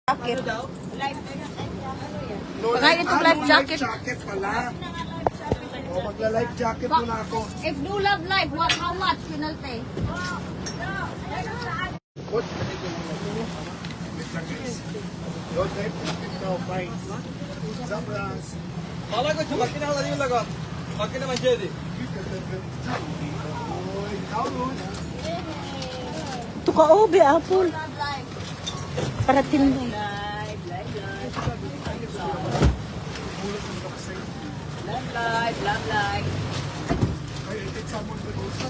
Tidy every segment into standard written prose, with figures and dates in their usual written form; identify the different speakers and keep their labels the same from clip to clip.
Speaker 1: Jacket.
Speaker 2: No,
Speaker 1: Pagkain itong life jacket.
Speaker 2: jacket pala. O, magla-life jacket muna ako.
Speaker 1: If do love life, how much penalty?
Speaker 2: What? Wait lang guys. Don't life jacket daw, fine. Zabras.
Speaker 3: Bala ko chumak na wala yung lagot. Bakit naman jadi?
Speaker 2: Oy, down.
Speaker 4: Ito ka, oh, be apple.
Speaker 1: Love life.
Speaker 4: Parating mo.
Speaker 1: Love life, love life.
Speaker 2: Ay, I think someone will also.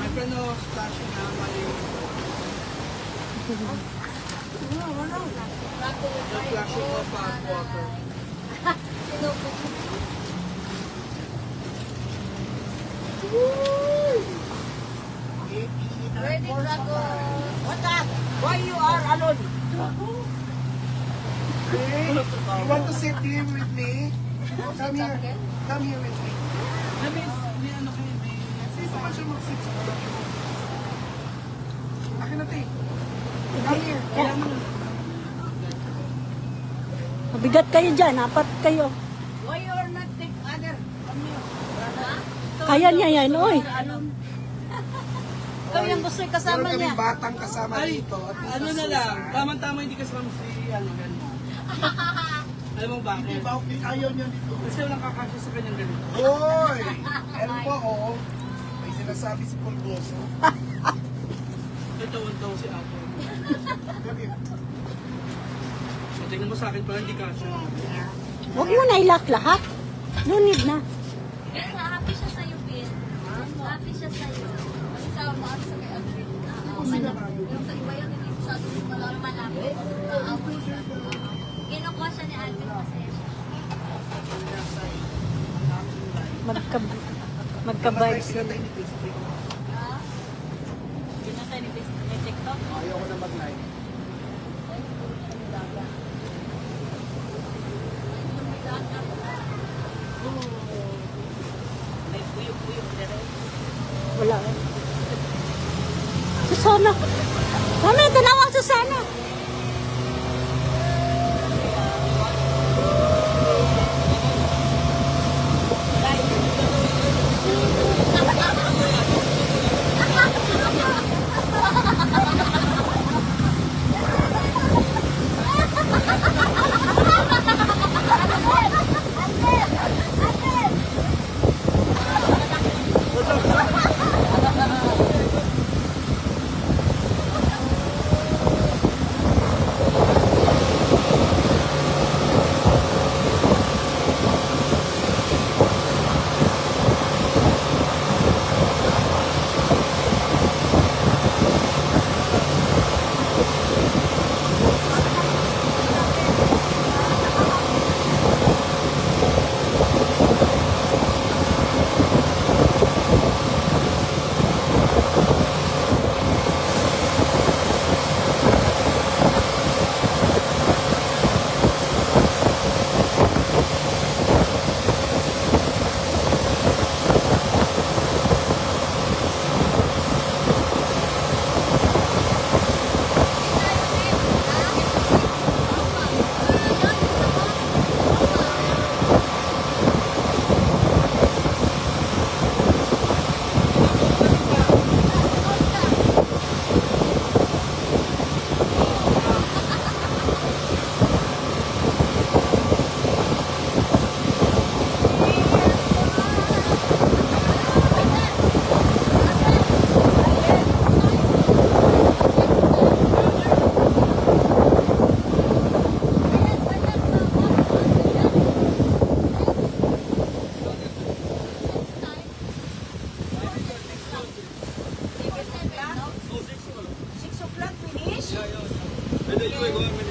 Speaker 3: My friend was flashing na mali. The flashing of water.
Speaker 1: Ready, Drago. What up? Why you are alone?
Speaker 2: Hey, you want to sit here with me? Come here. Come here with me.
Speaker 3: May ano kayo, may...
Speaker 2: Sino man siya mag-sit sa harap mo? Akin na, te. Come here.
Speaker 4: Mabigat kayo dyan, apat kayo.
Speaker 1: Why you are not take other?
Speaker 4: Kaya niya yan, oy.
Speaker 1: Ikaw yung gusto yung kasama
Speaker 2: Meron
Speaker 1: niya.
Speaker 2: kaming batang kasama
Speaker 3: Ay,
Speaker 2: dito. At
Speaker 3: ano na lang, tama-tama hindi kasama si ano, ganun. Alam mo bakit?
Speaker 2: Iba, ayaw niya dito.
Speaker 3: Kasi walang kakasya sa kanyang ganito.
Speaker 2: Hoy! Elmo, oh. May sinasabi si Pulgoso.
Speaker 3: Tatawan-tawa si Apo.
Speaker 2: Come here.
Speaker 3: So, tingnan mo sa akin pala hindi kasya.
Speaker 4: Huwag mo na ilak lahat. No need na.
Speaker 5: Happy siya sa'yo, Pin. Happy siya sa'yo. Kasama ako sa kay Alvin. Yung sa iba yun, hindi sa malapit. Kinukuha siya ni Alvin kasi
Speaker 4: Magka-vibes.
Speaker 1: Pinatay ni TikTok.
Speaker 2: Ayaw ko na mag-live.
Speaker 1: May puyok-puyok na rin.
Speaker 4: Wala. Susana. Mami, tinawag Susana.
Speaker 3: Pwede ikaw, ikaw ang